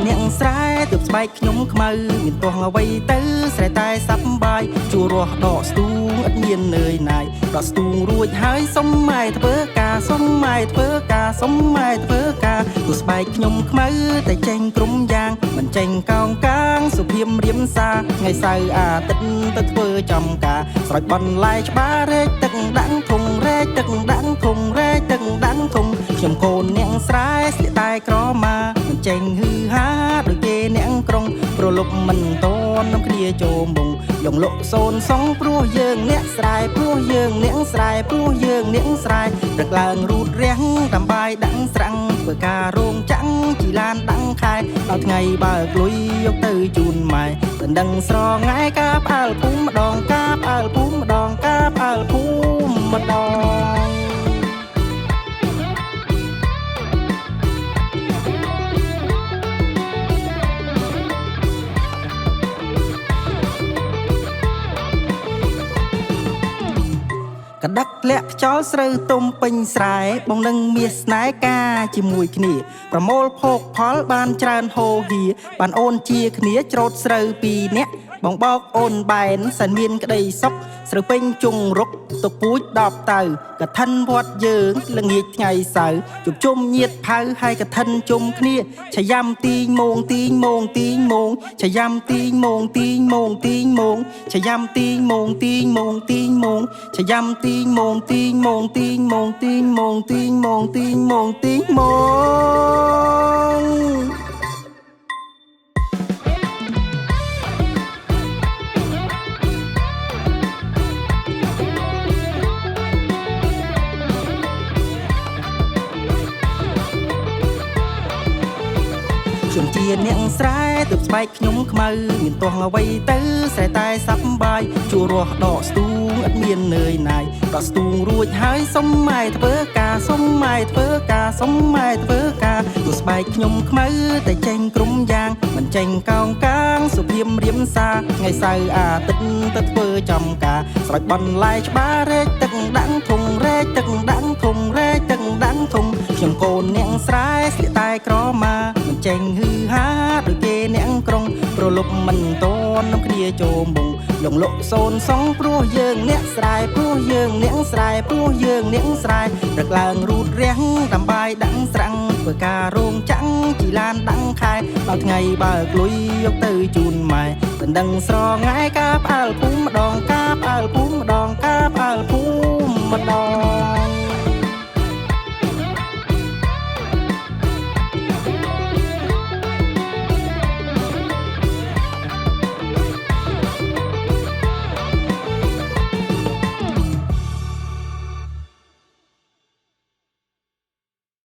អ្នកស្រែទើបស្បែកខ្ញុំខ្មៅមានទាស់អ្វីទៅស្រែតែសប្បាយជួររស់ដកស្ទូងឥតមាននឿយណាយដកស្ទូងរួចហើយសុំម៉ែធ្វើការសុំម៉ែធ្វើការសុំម៉ែធ្វើការទោះស្បែកខ្ញុំខ្មៅតែចេញក្រុមយ៉ាងមិនចេញកោងកាងសុភីមរៀមសាថ្ងៃសៅរ៍អាទិត្យទៅធ្វើចំការស្រោចបន្លែច្បាររែកទឹកដាក់ធុងរែកទឹកដាក់ធុងរែកទឹកដាក់ធុងខ្ញុំកូនអ្នកស្រែស្លៀកតែក្រមាមិនចេញហឺហាដូចគេអ្នកក្រុងប្រលប់មិនតននឹងគ្នាចូលមុងលងលក់សូនសងព្រោះយើងអ្នកស្រែព្រោះយើងអ្នកស្រែព្រោះយើងអ្នកស្រែព្រឹកឡើងរូតរាំងតាមបាយដាក់ស្រាំងធ្វើការរោងចាំងជីឡានដាក់ខែដល់ថ្ងៃបើកលុយយកទៅជូនម៉ែមិនដឹងស្រងាយកាផ្អើលភូមិម្ដងកាផ្អើលភូមិម្ដងកាផ្អើលភូមិម្ដងកដឹកលាក់ខ្យល់ស្រូវទុំពេញស្រែបងនឹងមាសស្នេហ៍ការជាមួយគ្នាប្រមូលភោគផលបានច្រើនហូរហៀបានអូនជាគ្នាច្រូតស្រូវពីរនាក់បងបោកអូនបែនសែនមានក្តីសុខស្រូវពេញជុងរុកទុកពូជ10តៅកឋិនវត្តយើងល្ងាចថ្ងៃសៅរ៍ជុំជុំញាតផៅហើយកឋិនជុំគ្នាឆយ៉ាំទីងមងទីងមងទីងមងឆយ៉ាំទីងមងទីងមងទីងមងឆយ៉ាំទីងមងទីងមងទីងមងឆយ៉ាំទីងមងទីងមងទីងមងទីងមងទីងមងទីងមងទីងមងខ្ញុំជាអ្នកស្រែទើបស្បែកខ្ញុំខ្មៅមានទាស់អ្វីទៅស្រែតែសប្បាយជួររស់ដកស្ទូងឥតមាននឿយណាយដកស្ទូងរួចហើយសុំម៉ែធ្វើការសុំម៉ែធ្វើការសុំម៉ែធ្វើការទោះស្បែកខ្ញុំខ្មៅតែចេញក្រុមយ៉ាងមិនចេញកោងកាងសុភីមរៀមសាថ្ងៃសៅរ៍អាទិត្យទៅធ្វើចំការស្រោចបន្លែច្បាររែកទឹកដាក់ធុងរែកទឹកដាក់ធុងរែកទឹកដាក់ធុងខ្ញុំកូនអ្នកស្រែស្លៀកតែក្រមាមិនចេញហឺហាដូចគេអ្នកក្រុងប្រលប់មិនតននឹងគ្នាចូលមុងលងលក់សូនសងព្រោះយើងអ្នកស្រែព្រោះយើងអ្នកស្រែព្រោះយើងអ្នកស្រែព្រឹកឡើងរូតរាំងតាមបាយដាក់ស្រាំងធ្វើការរោងចាំងជីឡានដាក់ខែដល់ថ្ងៃបើកលុយយកទៅជូនម៉ែមិនដឹងស្រងាយកាផ្អើលភូមិម្ដងកាផ្អើលភូមិម្ដងកាផ្អើលភូមិម្ដង